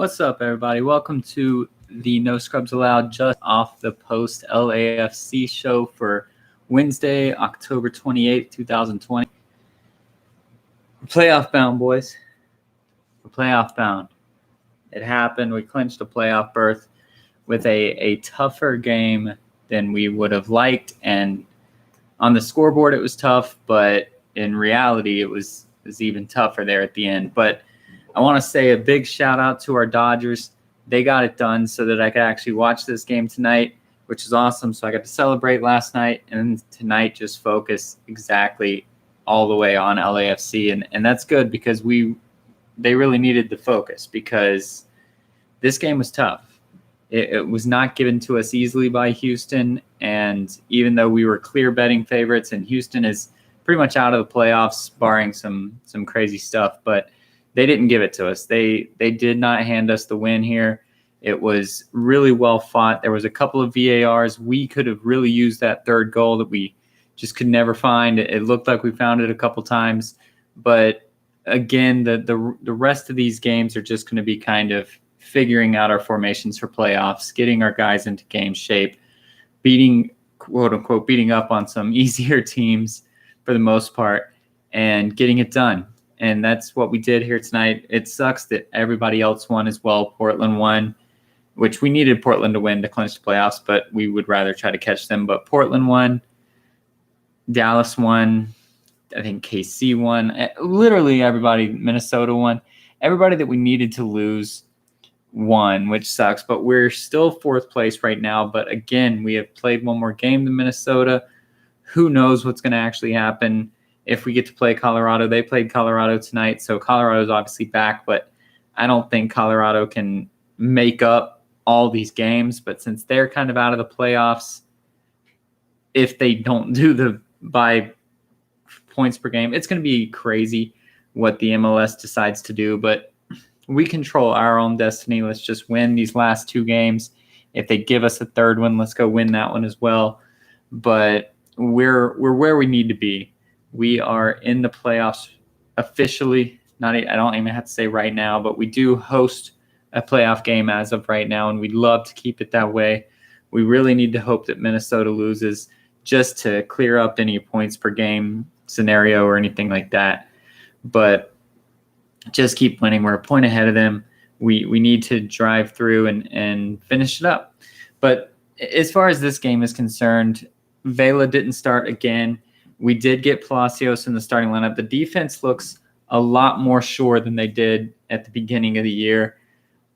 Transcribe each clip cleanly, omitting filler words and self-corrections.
What's up, everybody? Welcome to the No Scrubs Allowed Just Off the Post LAFC show for Wednesday, October 28th, 2020. Playoff bound, boys. We're playoff bound. It happened. We clinched a playoff berth with a tougher game than we would have liked. And on the scoreboard, it was tough, but in reality, it was even tougher there at the end. But I want to say a big shout out to our Dodgers. They got it done so that I could actually watch this game tonight, which is awesome. So I got to celebrate last night and tonight just focus exactly all the way on LAFC. And that's good because they really needed the focus because this game was tough. It was not given to us easily by Houston. And even though we were clear betting favorites, and Houston is pretty much out of the playoffs, barring some crazy stuff, but they didn't give it to us. They did not hand us the win here. It was really well fought. There was a couple of VARs. We could have really used that third goal that we just could never find. It looked like we found it a couple times. But again, the rest of these games are just going to be kind of figuring out our formations for playoffs, getting our guys into game shape, beating, quote unquote, beating up on some easier teams for the most part, and getting it done. And that's what we did here tonight. It sucks that everybody else won as well. Portland won, which we needed Portland to win to clinch the playoffs, but we would rather try to catch them. But Portland won. Dallas won. I think KC won. Literally everybody. Minnesota won. Everybody that we needed to lose won, which sucks. But we're still fourth place right now. But again, we have played one more game than Minnesota. Who knows what's going to actually happen if we get to play Colorado. They played Colorado tonight, so Colorado's obviously back, but I don't think Colorado can make up all these games. But since they're kind of out of the playoffs, if they don't do the by points per game, it's going to be crazy what the MLS decides to do. But we control our own destiny. Let's just win these last two games. If they give us a third one, let's go win that one as well. But we're where we need to be. We are in the playoffs officially. I don't even have to say right now, but we do host a playoff game as of right now, and we'd love to keep it that way. We really need to hope that Minnesota loses just to clear up any points per game scenario or anything like that. But just keep winning. We're a point ahead of them. We need to drive through and finish it up. But as far as this game is concerned, Vela didn't start again. We did get Palacios in the starting lineup. The defense looks a lot more sure than they did at the beginning of the year,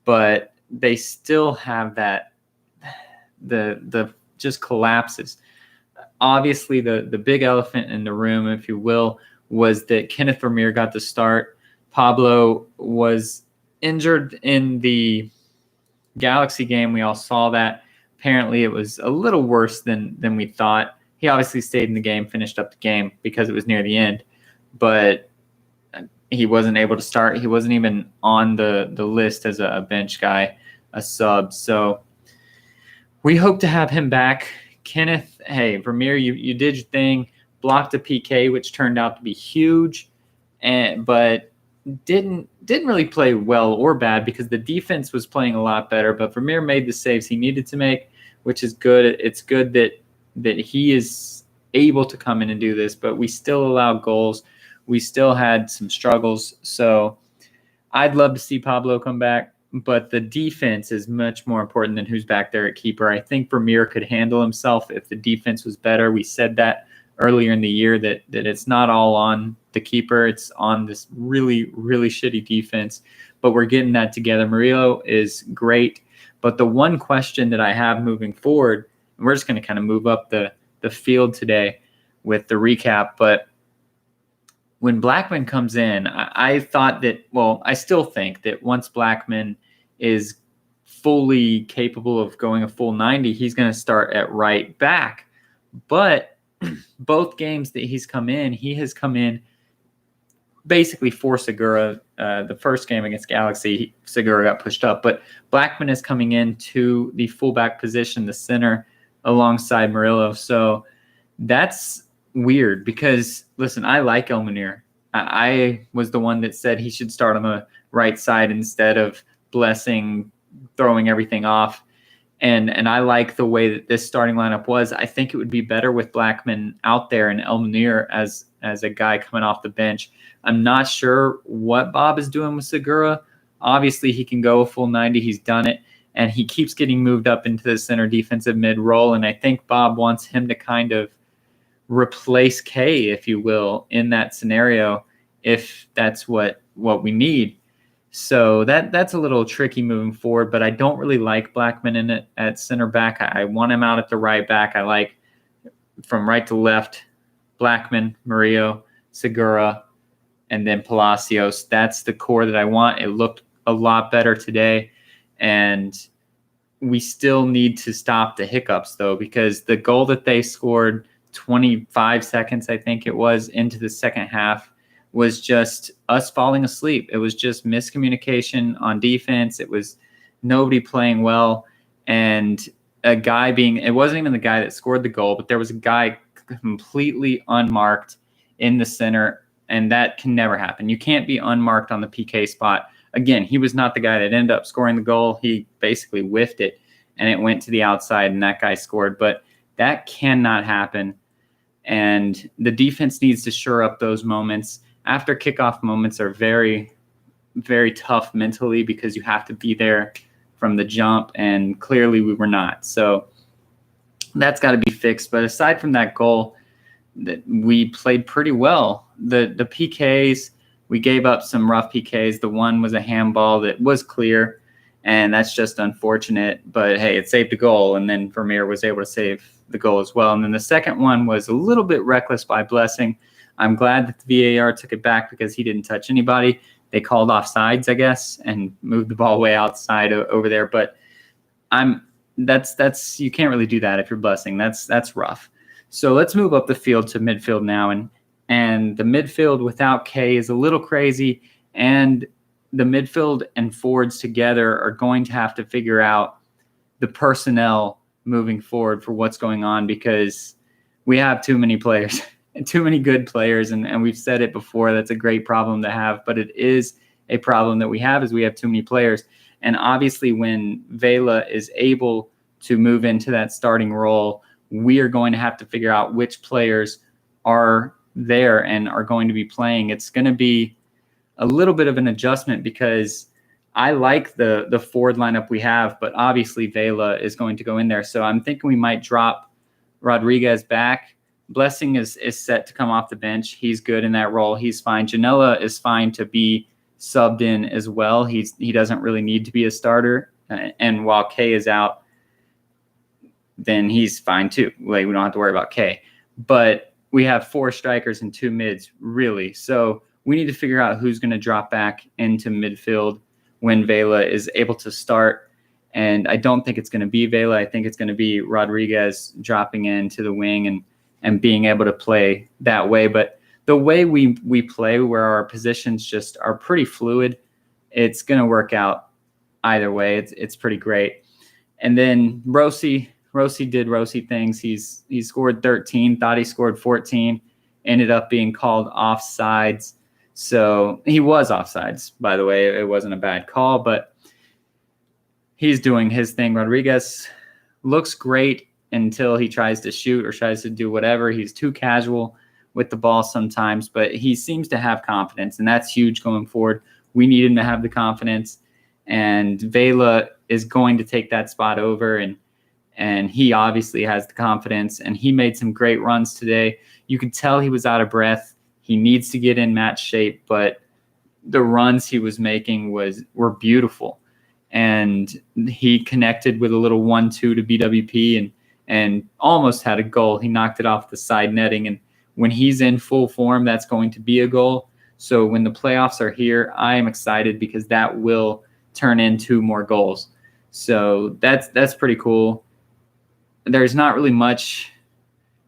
but they still have that the just collapses. Obviously, the big elephant in the room, if you will, was that Kenneth Vermeer got the start. Pablo was injured in the Galaxy game. We all saw that. Apparently, it was a little worse than we thought. He obviously stayed in the game, finished up the game because it was near the end, but he wasn't able to start. He wasn't even on the list as a bench guy, a sub. So we hope to have him back. Kenneth, hey, Vermeer, you did your thing, blocked a PK, which turned out to be huge, but didn't really play well or bad because the defense was playing a lot better. But Vermeer made the saves he needed to make, which is good. It's good that he is able to come in and do this, but we still allow goals. We still had some struggles. So I'd love to see Pablo come back, but the defense is much more important than who's back there at keeper. I think Vermeer could handle himself if the defense was better. We said that earlier in the year that it's not all on the keeper. It's on this really, really shitty defense, but we're getting that together. Murillo is great, but the one question that I have moving forward, and we're just going to kind of move up the field today with the recap, but when Blackman comes in, I thought that, well, I still think that once Blackman is fully capable of going a full 90, he's going to start at right back. But both games that he's come in, he has come in basically for Segura. The first game against Galaxy, Segura got pushed up, but Blackman is coming into the fullback position, the center, alongside Murillo. So that's weird because, listen, I like El Munir. I was the one that said he should start on the right side instead of Blessing throwing everything off. And I like the way that this starting lineup was. I think it would be better with Blackman out there and El Munir as a guy coming off the bench. I'm not sure what Bob is doing with Segura. Obviously, he can go a full 90. He's done it. And he keeps getting moved up into the center defensive mid role. And I think Bob wants him to kind of replace K, if you will, in that scenario, if that's what we need. So that's a little tricky moving forward, but I don't really like Blackman in it at center back. I want him out at the right back. I like from right to left, Blackman, Murillo, Segura, and then Palacios. That's the core that I want. It looked a lot better today, and we still need to stop the hiccups, though, because the goal that they scored 25 seconds, I think it was, into the second half was just us falling asleep. It was just miscommunication on defense. It was nobody playing well. And it wasn't even the guy that scored the goal, but there was a guy completely unmarked in the center, and that can never happen. You can't be unmarked on the PK spot. Again, he was not the guy that ended up scoring the goal. He basically whiffed it, and it went to the outside, and that guy scored. But that cannot happen, and the defense needs to shore up those moments. After kickoff moments are very, very tough mentally because you have to be there from the jump, and clearly we were not. So that's got to be fixed. But aside from that goal, that we played pretty well. The PKs, we gave up some rough PKs. The one was a handball that was clear, and that's just unfortunate. But, hey, it saved a goal, and then Vermeer was able to save the goal as well. And then the second one was a little bit reckless by Blessing. I'm glad that the VAR took it back because he didn't touch anybody. They called offsides, I guess, and moved the ball way outside over there. But that's you can't really do that if you're Blessing. That's rough. So let's move up the field to midfield now, and the midfield without K is a little crazy, and the midfield and forwards together are going to have to figure out the personnel moving forward for what's going on, because we have too many players. And too many good players, and we've said it before, that's a great problem to have, but it is a problem that we have, is we have too many players. And obviously when Vela is able to move into that starting role, we are going to have to figure out which players are there and are going to be playing. It's going to be a little bit of an adjustment because I like the forward lineup we have, but obviously Vela is going to go in there. So I'm thinking we might drop Rodriguez back. Blessing is set to come off the bench. He's good in that role. He's fine. Janela is fine to be subbed in as well. He doesn't really need to be a starter. And while K is out, then he's fine too. Like, we don't have to worry about K. But we have 4 strikers and 2 mids, really. So we need to figure out who's going to drop back into midfield when Vela is able to start. And I don't think it's going to be Vela. I think it's going to be Rodriguez dropping into the wing and being able to play that way. But the way we play, where our positions just are pretty fluid, it's going to work out either way. It's pretty great. And then Rossi did Rossi things. He scored 13, thought he scored 14, ended up being called offsides. So he was offsides, by the way. It wasn't a bad call, but he's doing his thing. Rodriguez looks great until he tries to shoot or tries to do whatever. He's too casual with the ball sometimes, but he seems to have confidence, and that's huge going forward. We need him to have the confidence, and Vela is going to take that spot over, and he obviously has the confidence, and he made some great runs today. You could tell he was out of breath. He needs to get in match shape, but the runs he was making were beautiful, and he connected with a little 1-2 to BWP and almost had a goal. He knocked it off the side netting. And when he's in full form, that's going to be a goal. So when the playoffs are here, I am excited because that will turn into more goals. So that's pretty cool. There's not really much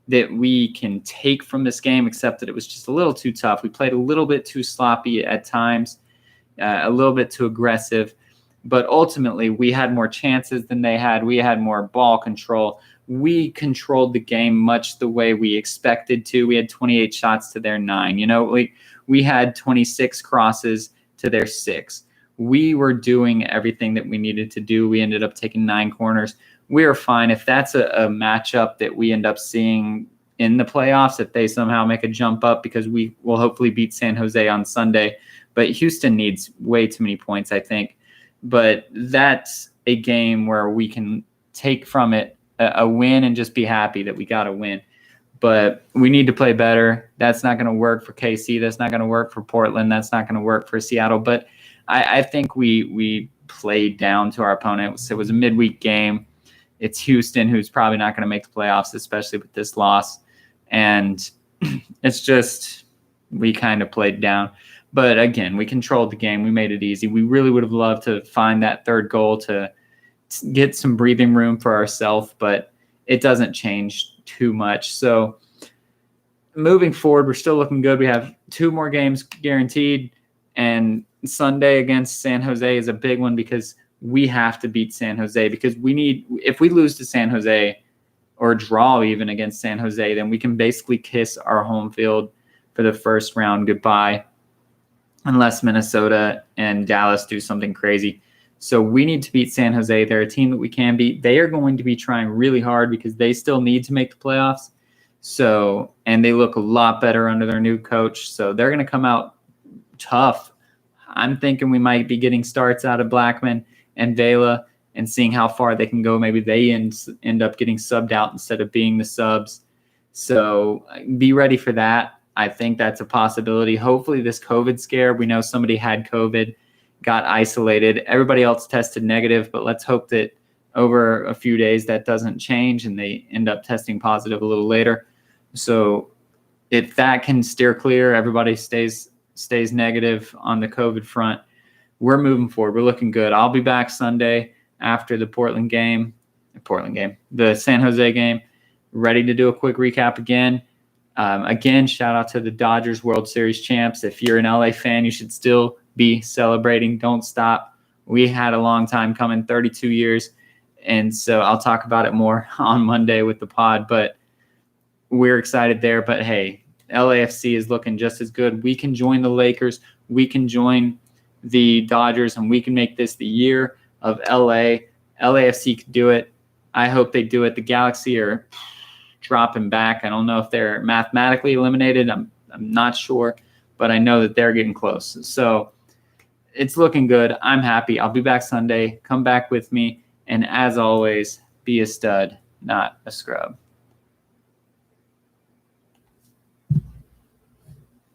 that we can take from this game except that it was just a little too tough. We played a little bit too sloppy at times, a little bit too aggressive. But ultimately, we had more chances than they had. We had more ball control. We controlled the game much the way we expected to. We had 28 shots to their 9. We had 26 crosses to their 6. we were doing everything that we needed to do. We ended up taking 9 corners. We are fine. If that's a matchup that we end up seeing in the playoffs, if they somehow make a jump up, because we will hopefully beat San Jose on Sunday. But Houston needs way too many points, I think. But that's a game where we can take from it a win and just be happy that we got a win. But we need to play better. That's not going to work for KC. That's not going to work for Portland. That's not going to work for Seattle. But I think we played down to our opponent. It was a midweek game. It's Houston, who's probably not going to make the playoffs, especially with this loss. And it's just we kind of played down. But again, we controlled the game. We made it easy. We really would have loved to find that third goal to get some breathing room for ourselves, but it doesn't change too much. So moving forward, we're still looking good. We have 2 more games guaranteed, and Sunday against San Jose is a big one because we have to beat San Jose, because if we lose to San Jose or draw even against San Jose, then we can basically kiss our home field for the first round goodbye, unless Minnesota and Dallas do something crazy. So we need to beat San Jose. They're a team that we can beat. They are going to be trying really hard because they still need to make the playoffs. So, and they look a lot better under their new coach. So they're going to come out tough. I'm thinking we might be getting starts out of Blackman and Vela and seeing how far they can go. Maybe they end up getting subbed out instead of being the subs. So be ready for that. I think that's a possibility. Hopefully this COVID scare, we know somebody had COVID, got isolated. Everybody else tested negative, but let's hope that over a few days that doesn't change and they end up testing positive a little later. So if that can steer clear, everybody stays negative on the COVID front, we're moving forward. We're looking good. I'll be back Sunday after the the San Jose game, ready to do a quick recap again. Again, shout out to the Dodgers World Series champs. If you're an LA fan, you should still be celebrating. Don't stop. We had a long time coming, 32 years. And so I'll talk about it more on Monday with the pod, but we're excited there. But hey, LAFC is looking just as good. We can join the Lakers. We can join the Dodgers, and we can make this the year of LA. LAFC can do it. I hope they do it. The Galaxy are dropping back. I don't know if they're mathematically eliminated. I'm not sure, but I know that they're getting close. So it's looking good. I'm happy. I'll be back Sunday. Come back with me. And as always, be a stud, not a scrub.